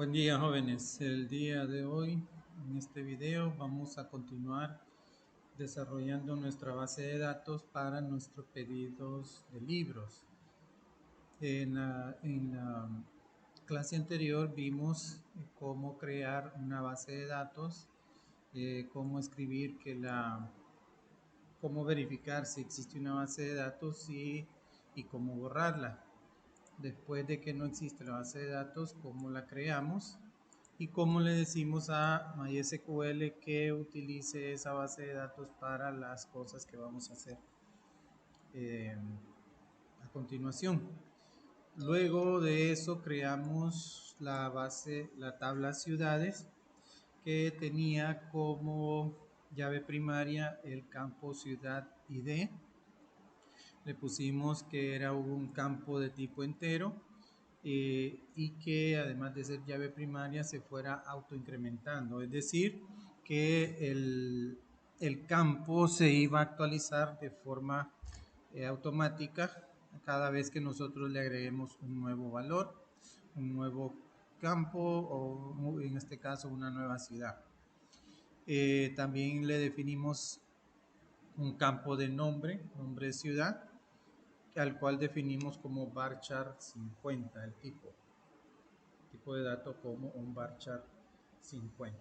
Buen día, jóvenes. El día de hoy, en este video, vamos a continuar desarrollando nuestra base de datos para nuestros pedidos de libros. En la clase anterior vimos cómo crear una base de datos, cómo escribir cómo verificar si existe una base de datos y cómo borrarla. Después de que no existe la base de datos, cómo la creamos y cómo le decimos a MySQL que utilice esa base de datos para las cosas que vamos a hacer eh, a continuación. Luego de eso creamos la tabla ciudades, que tenía como llave primaria el campo ciudad ID. Le pusimos que era un campo de tipo entero y que además de ser llave primaria se fuera autoincrementando, es decir, que el campo se iba a actualizar de forma automática cada vez que nosotros le agreguemos un nuevo valor, un nuevo campo o en este caso una nueva ciudad. También le definimos un campo de nombre de ciudad, al cual definimos como varchar 50, el tipo de dato como un varchar 50.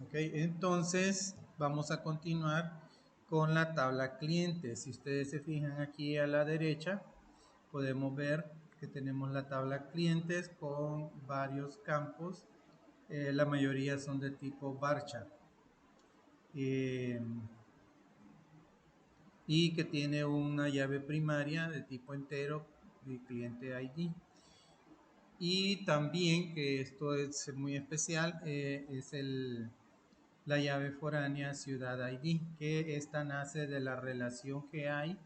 Ok, entonces vamos a continuar con la tabla clientes. Si ustedes se fijan aquí a la derecha, podemos ver que tenemos la tabla clientes con varios campos. La mayoría son de tipo varchar. Y que tiene una llave primaria de tipo entero de cliente ID. Y también, que esto es muy especial, es la llave foránea ciudad ID, que esta nace de la relación que hay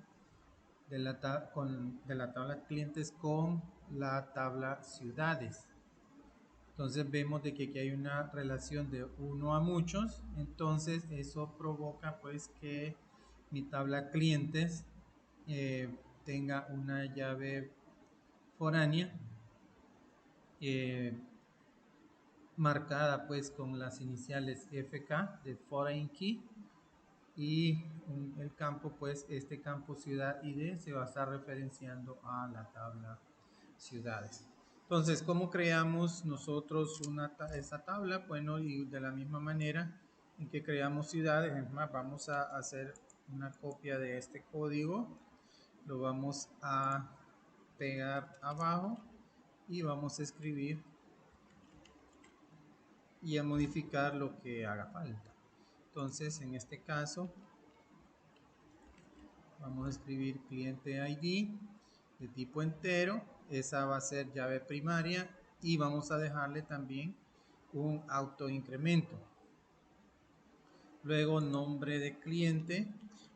de la tabla clientes con la tabla ciudades. Entonces vemos de que aquí hay una relación de uno a muchos, entonces eso provoca pues que mi tabla clientes tenga una llave foránea marcada pues con las iniciales FK de Foreign Key, y el campo pues este campo ciudad ID se va a estar referenciando a la tabla ciudades. Entonces, ¿cómo creamos nosotros esa tabla? Bueno, y de la misma manera en que creamos ciudades, es más, vamos a hacer una copia de este código, lo vamos a pegar abajo y vamos a escribir y a modificar lo que haga falta. Entonces, en este caso, vamos a escribir cliente ID de tipo entero, esa va a ser llave primaria, y vamos a dejarle también un autoincremento. Luego nombre de cliente,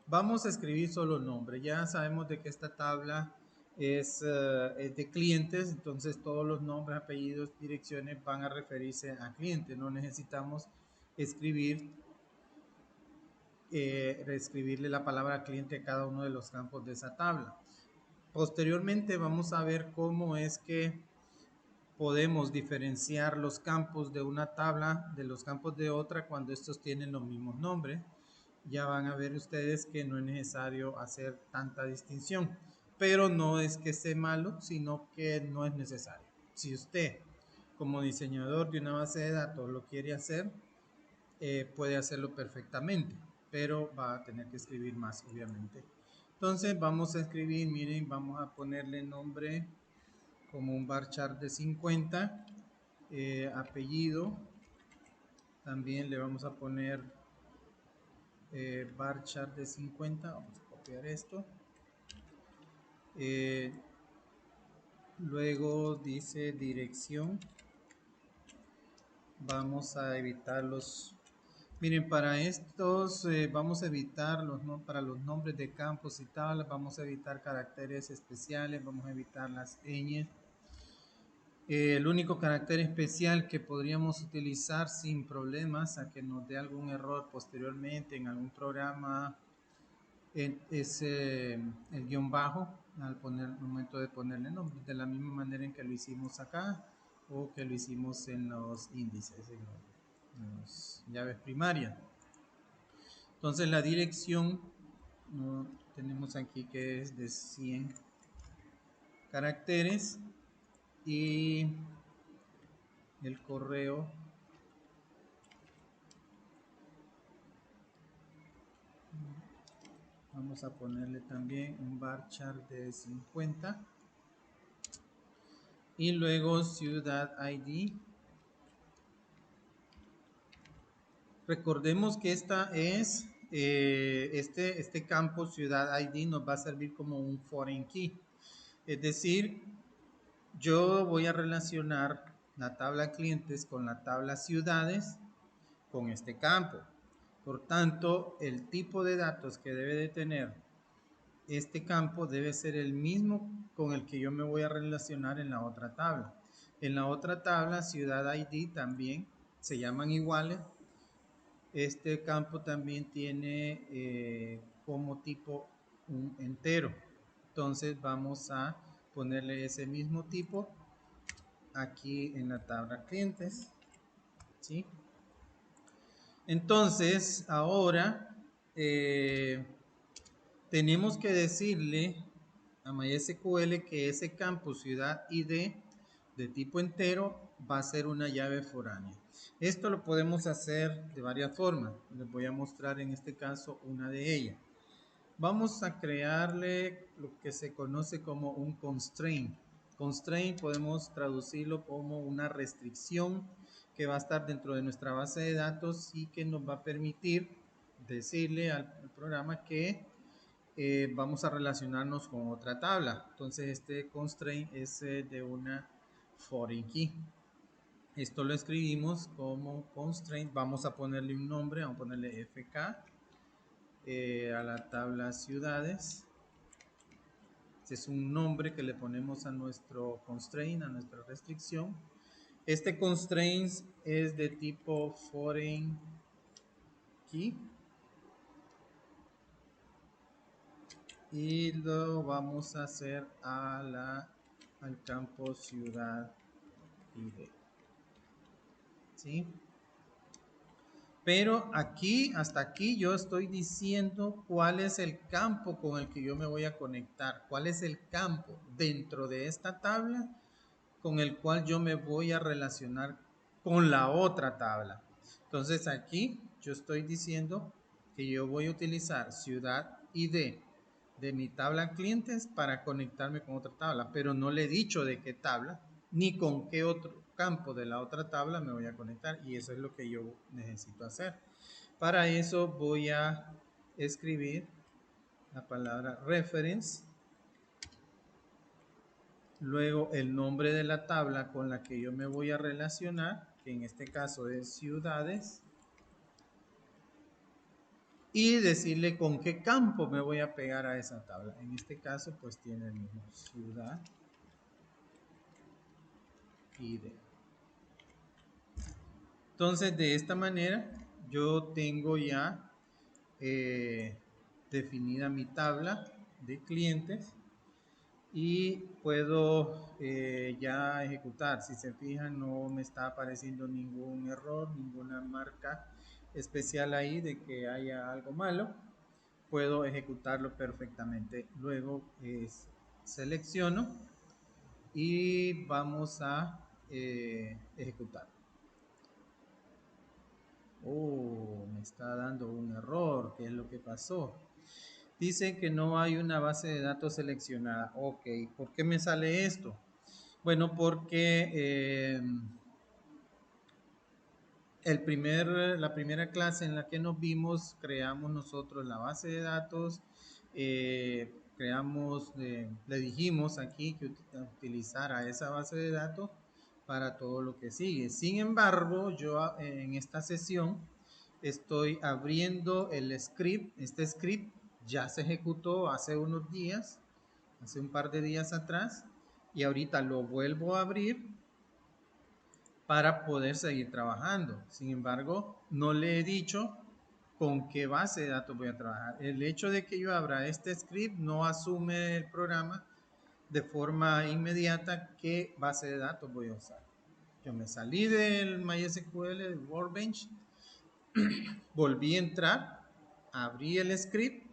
vamos a escribir solo nombre. Ya sabemos de que esta tabla es de clientes, entonces todos los nombres, apellidos, direcciones van a referirse a cliente. No necesitamos reescribirle la palabra cliente a cada uno de los campos de esa tabla. Posteriormente vamos a ver cómo es que podemos diferenciar los campos de una tabla de los campos de otra cuando estos tienen los mismos nombres. Ya van a ver ustedes que no es necesario hacer tanta distinción, pero no es que esté malo, sino que no es necesario. Si usted, como diseñador de una base de datos, lo quiere hacer, puede hacerlo perfectamente, pero va a tener que escribir más, obviamente. Entonces vamos a escribir, miren, vamos a ponerle nombre como un varchar de 50, apellido, también le vamos a poner varchar de 50, vamos a copiar esto. Luego dice dirección, vamos a evitar miren, para estos vamos a evitar para los nombres de campos y tablas, vamos a evitar caracteres especiales, vamos a evitar las ñ. El único carácter especial que podríamos utilizar sin problemas a que nos dé algún error posteriormente en algún programa es el guión bajo. momento de ponerle nombre, de la misma manera en que lo hicimos acá o que lo hicimos en los índices, en las llaves primarias. Entonces la dirección tenemos aquí que es de 100 caracteres y el correo vamos a ponerle también un varchar de 50 y luego ciudad ID. Recordemos que esta es este campo ciudad ID nos va a servir como un foreign key, es decir, yo voy a relacionar la tabla clientes con la tabla ciudades con este campo. Por tanto, el tipo de datos que debe de tener este campo debe ser el mismo con el que yo me voy a relacionar en la otra tabla. En la otra tabla, ciudad ID también se llaman iguales. Este campo también tiene como tipo un entero. Entonces vamos a ponerle ese mismo tipo aquí en la tabla clientes. ¿Sí? Entonces, ahora tenemos que decirle a MySQL que ese campo ciudad ID de tipo entero va a ser una llave foránea. Esto lo podemos hacer de varias formas. Les voy a mostrar en este caso una de ellas. Vamos a crearle lo que se conoce como un constraint. Constraint podemos traducirlo como una restricción que va a estar dentro de nuestra base de datos y que nos va a permitir decirle al programa que vamos a relacionarnos con otra tabla. Entonces este constraint es de una foreign key. Esto lo escribimos como constraint. Vamos a ponerle un nombre, vamos a ponerle FK a la tabla ciudades. Este es un nombre que le ponemos a nuestro constraint, a nuestra restricción. Este constraint es de tipo foreign key. Y lo vamos a hacer al campo ciudad ID. ¿Sí? Pero aquí, hasta aquí, yo estoy diciendo cuál es el campo con el que yo me voy a conectar. Cuál es el campo dentro de esta tabla con el cual yo me voy a relacionar con la otra tabla. Entonces aquí yo estoy diciendo que yo voy a utilizar ciudad ID de mi tabla clientes para conectarme con otra tabla, pero no le he dicho de qué tabla ni con qué otro campo de la otra tabla me voy a conectar, y eso es lo que yo necesito hacer. Para eso voy a escribir la palabra reference, luego el nombre de la tabla con la que yo me voy a relacionar, que en este caso es ciudades, y decirle con qué campo me voy a pegar a esa tabla. En este caso pues tiene el mismo, ciudad ID. Entonces de esta manera yo tengo ya definida mi tabla de clientes y puedo ya ejecutar. Si se fijan, no me está apareciendo ningún error, ninguna marca especial ahí de que haya algo malo. Puedo ejecutarlo perfectamente. Luego selecciono y vamos a ejecutar. Oh, me está dando un error. ¿Qué es lo que pasó? Dice que no hay una base de datos seleccionada. Ok, ¿por qué me sale esto? Bueno, porque la primera clase en la que nos vimos, creamos nosotros la base de datos, le dijimos aquí que utilizara esa base de datos para todo lo que sigue. Sin embargo, yo en esta sesión estoy abriendo el script. Este script ya se ejecutó hace unos días, hace un par de días atrás, y ahorita lo vuelvo a abrir para poder seguir trabajando. Sin embargo, no le he dicho con qué base de datos voy a trabajar. El hecho de que yo abra este script no asume el programa de forma inmediata qué base de datos voy a usar. Yo me salí del MySQL, del Workbench, volví a entrar, abrí el script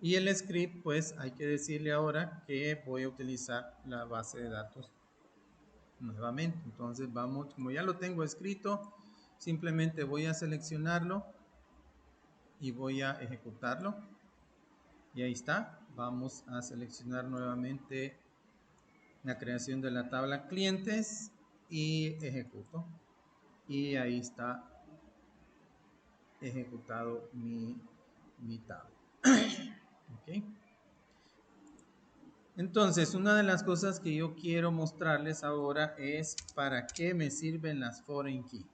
y el script pues hay que decirle ahora que voy a utilizar la base de datos nuevamente. Entonces vamos, como ya lo tengo escrito, simplemente voy a seleccionarlo y voy a ejecutarlo. Y ahí está. Vamos a seleccionar nuevamente la creación de la tabla clientes y ejecuto. Y ahí está ejecutado mi tabla. ¿Okay? Entonces, una de las cosas que yo quiero mostrarles ahora es para qué me sirven las foreign key.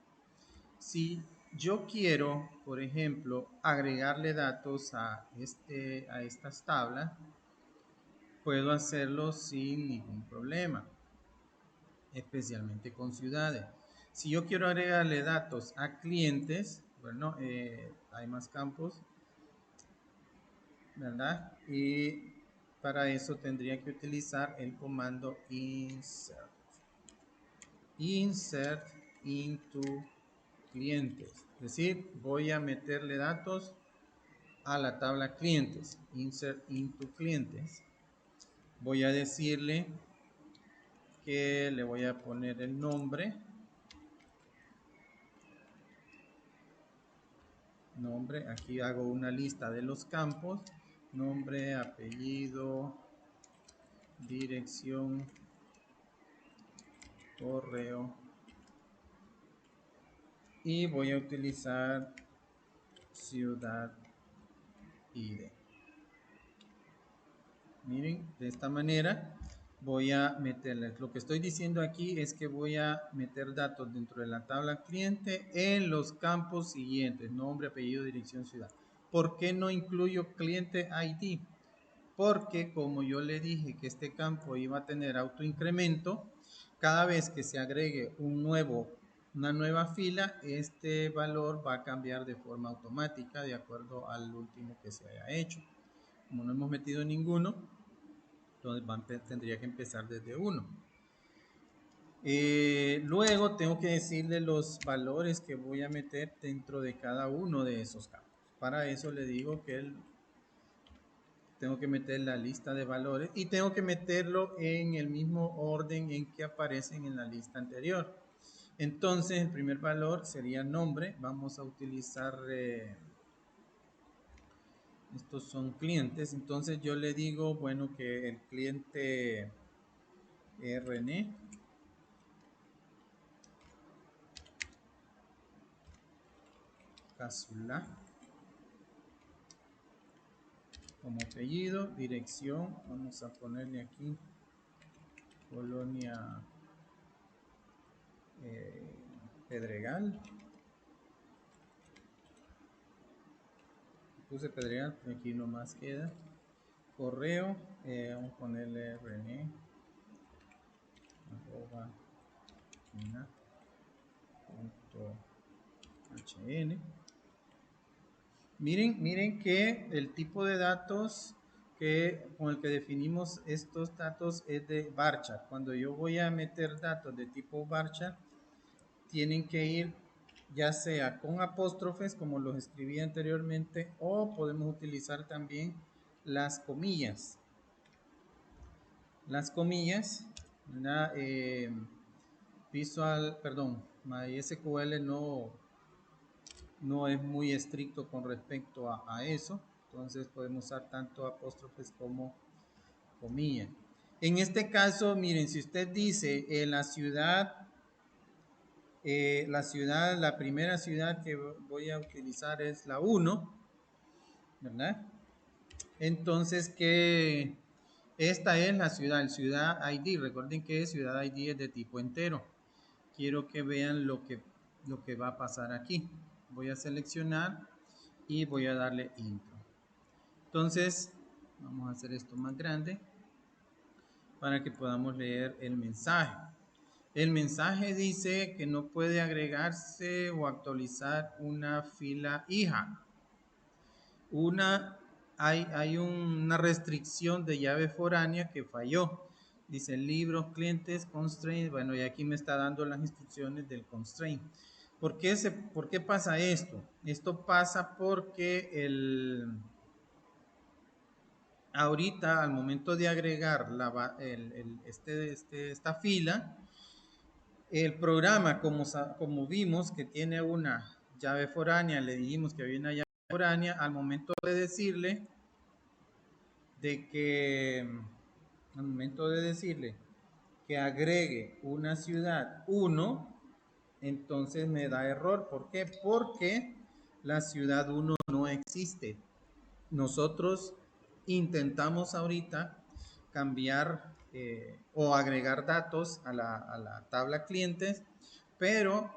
Si yo quiero, por ejemplo, agregarle datos a estas tablas, puedo hacerlo sin ningún problema, especialmente con ciudades. Si yo quiero agregarle datos a clientes, bueno, hay más campos, ¿verdad? Y para eso tendría que utilizar el comando insert. Insert into clientes. Es decir, voy a meterle datos a la tabla clientes. Insert into clientes. Voy a decirle que le voy a poner el nombre. Nombre, aquí hago una lista de los campos. Nombre, apellido, dirección, correo. Y voy a utilizar ciudad ID. Miren, de esta manera voy a meterles. Lo que estoy diciendo aquí es que voy a meter datos dentro de la tabla cliente en los campos siguientes: nombre, apellido, dirección, ciudad. ¿Por qué no incluyo cliente ID? Porque como yo le dije que este campo iba a tener autoincremento, cada vez que se agregue una nueva fila, este valor va a cambiar de forma automática de acuerdo al último que se haya hecho. Como no hemos metido ninguno, entonces tendría que empezar desde 1. Luego tengo que decirle los valores que voy a meter dentro de cada uno de esos campos. Para eso le digo que tengo que meter la lista de valores y tengo que meterlo en el mismo orden en que aparecen en la lista anterior. Entonces el primer valor sería nombre. Vamos a utilizar estos son clientes. Entonces yo le digo, bueno, que el cliente RN Casula como apellido, dirección, vamos a ponerle aquí Colonia Pedregal. Puse Pedregal, aquí nomás queda. Correo, vamos a ponerle René @hn. Miren que el tipo de datos con el que definimos estos datos es de varchar. Cuando yo voy a meter datos de tipo varchar, tienen que ir ya sea con apóstrofes, como los escribí anteriormente, o podemos utilizar también las comillas. Las comillas, MySQL no es muy estricto con respecto a eso, entonces podemos usar tanto apóstrofes como comillas. En este caso, miren, si usted dice la primera ciudad que voy a utilizar es la 1, ¿verdad? Entonces, que esta es la ciudad ID. Recuerden que ciudad ID es de tipo entero. Quiero que vean lo que va a pasar aquí. Voy a seleccionar y voy a darle intro. Entonces, vamos a hacer esto más grande para que podamos leer el mensaje. El mensaje dice que no puede agregarse o actualizar una fila hija. hay una restricción de llave foránea que falló. Dice libros, clientes, constraint. Bueno, y aquí me está dando las instrucciones del constraint. ¿Por qué pasa esto? Esto pasa porque ahorita al momento de agregar esta fila, el programa, como vimos que tiene una llave foránea, le dijimos que había una llave foránea, al momento de decirle que agregue una ciudad 1, entonces me da error. ¿Por qué? Porque la ciudad 1 no existe. Nosotros intentamos ahorita cambiar o agregar datos a la tabla clientes, pero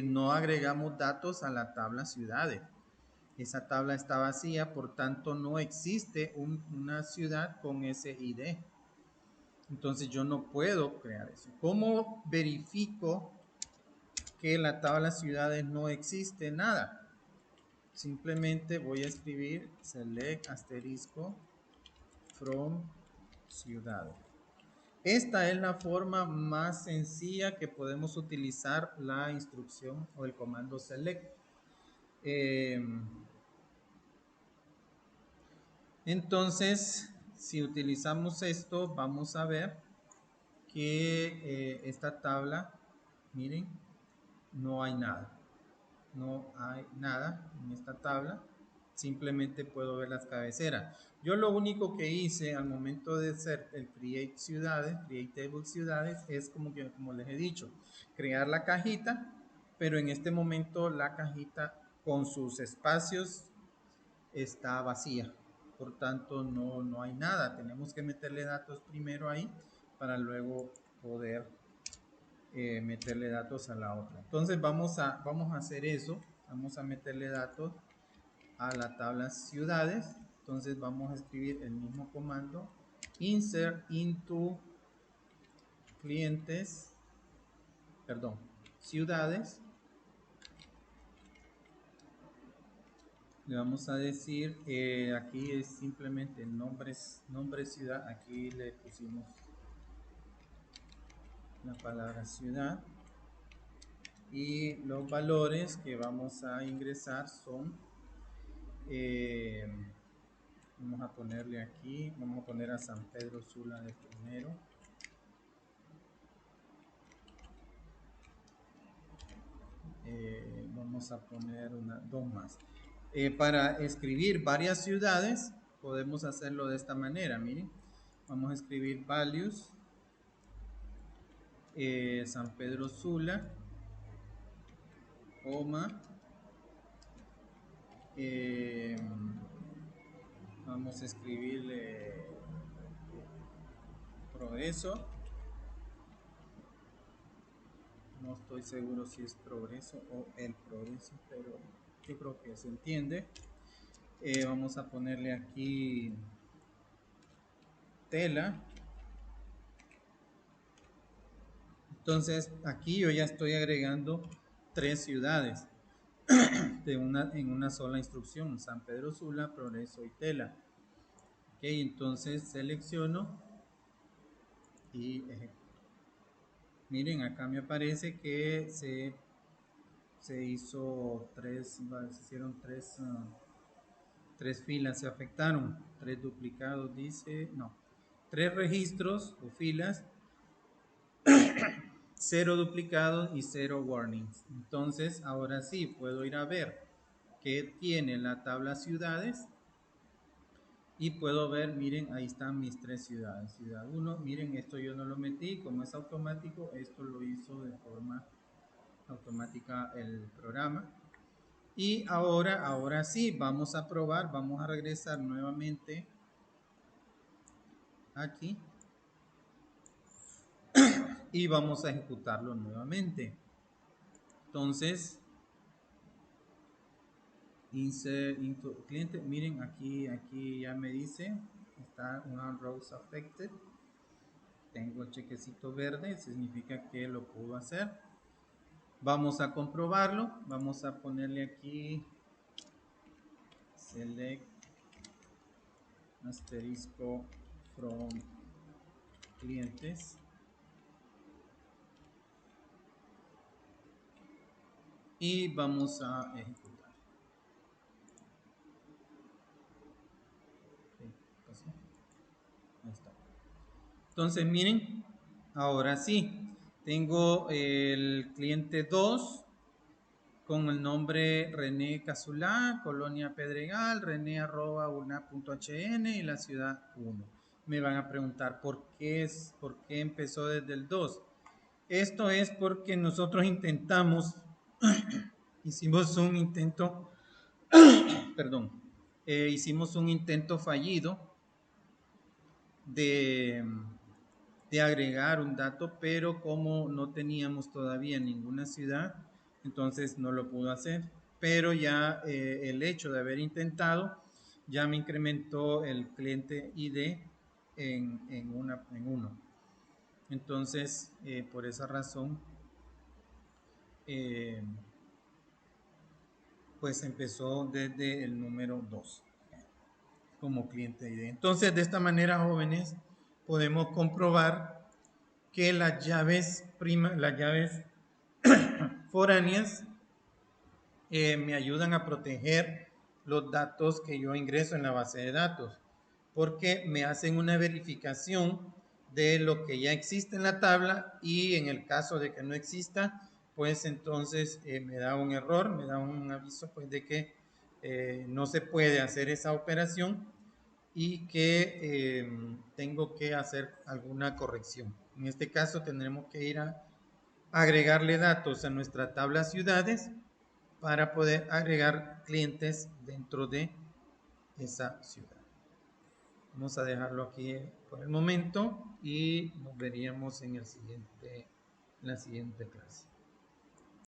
no agregamos datos a la tabla ciudades. Esa tabla está vacía, por tanto no existe una ciudad con ese ID. Entonces yo no puedo crear eso. ¿Cómo verifico que la tabla ciudades no existe? Nada. Simplemente voy a escribir select asterisco from ciudades. Esta es la forma más sencilla que podemos utilizar la instrucción o el comando select. Entonces, si utilizamos esto, vamos a ver que esta tabla, miren, no hay nada. No hay nada en esta tabla. Simplemente puedo ver las cabeceras. Yo lo único que hice al momento de hacer el create table ciudades, es como les he dicho, crear la cajita, pero en este momento la cajita con sus espacios está vacía. Por tanto, no hay nada. Tenemos que meterle datos primero ahí para luego poder meterle datos a la otra. Entonces vamos a hacer eso. Vamos a meterle datos a la tabla ciudades. Entonces vamos a escribir el mismo comando. Insert into clientes, perdón, ciudades. Le vamos a decir, aquí es simplemente nombre ciudad. Aquí le pusimos la palabra ciudad. Y los valores que vamos a ingresar son, vamos a ponerle aquí, vamos a poner a San Pedro Sula de primero. Vamos a poner dos más. Para escribir varias ciudades, podemos hacerlo de esta manera, miren. Vamos a escribir values, San Pedro Sula, coma, vamos a escribirle Progreso. No estoy seguro si es Progreso o el Progreso, pero yo creo que se entiende. Vamos a ponerle aquí Tela. Entonces aquí yo ya estoy agregando 3 ciudades en una sola instrucción: San Pedro Sula, Progreso y Tela. Ok, entonces selecciono y ejecuto. Miren, acá me aparece que se hizo se hicieron tres filas, se afectaron, 3 duplicados, dice, no, 3 registros o filas, 0 duplicados y 0 warnings. Entonces, ahora sí, puedo ir a ver qué tiene la tabla ciudades y puedo ver, miren, ahí están mis 3 ciudades. Ciudad 1, miren, esto yo no lo metí, como es automático, esto lo hizo de forma automática el programa. Y ahora sí, vamos a probar, vamos a regresar nuevamente aquí y vamos a ejecutarlo nuevamente. Entonces, insert into cliente, miren, aquí ya me dice, está una rows affected, tengo el chequecito verde, significa que lo puedo hacer. Vamos a comprobarlo, vamos a ponerle aquí select asterisco from clientes. Y vamos a ejecutar. Ahí está. Entonces, miren, ahora sí, tengo el cliente 2 con el nombre René Casulá, Colonia Pedregal, rené@una.hn y la ciudad 1. Me van a preguntar por qué empezó desde el 2. Esto es porque nosotros hicimos un intento, perdón, hicimos un intento fallido de, de agregar un dato, pero como no teníamos todavía ninguna ciudad, entonces no lo pudo hacer. Pero ya el hecho de haber intentado ya me incrementó el cliente ID en uno. Entonces, por esa razón, eh, pues empezó desde el número 2 como cliente ID. Entonces, de esta manera, jóvenes, podemos comprobar que las llaves foráneas me ayudan a proteger los datos que yo ingreso en la base de datos, porque me hacen una verificación de lo que ya existe en la tabla y en el caso de que no exista, pues entonces me da un error, me da un aviso pues de que no se puede hacer esa operación y que tengo que hacer alguna corrección. En este caso tendremos que ir a agregarle datos a nuestra tabla ciudades para poder agregar clientes dentro de esa ciudad. Vamos a dejarlo aquí por el momento y nos veríamos en la siguiente clase.